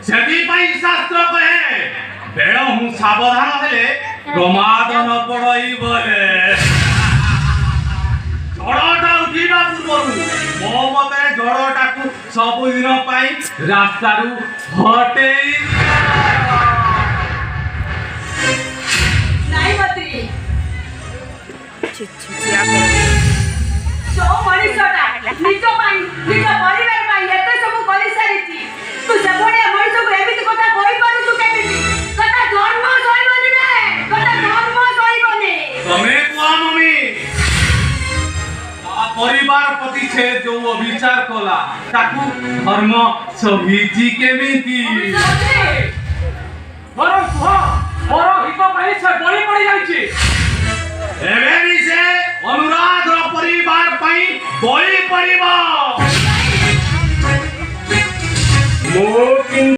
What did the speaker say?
शास्त्र कहे बेड़ हूँ सावधान हेले प्रमाद न पड़ई बोले झड़टा उठा पूर्व मो मते झड़टा को सबुदिन रास्ता हटे परिवार प्रति से जो विचार कला ताकू धर्म सहिची केमिति मोर हित पई से बळी पड़ी जाईची एबे भी से अनुराध रो परिवार पई बळी पड़िबो।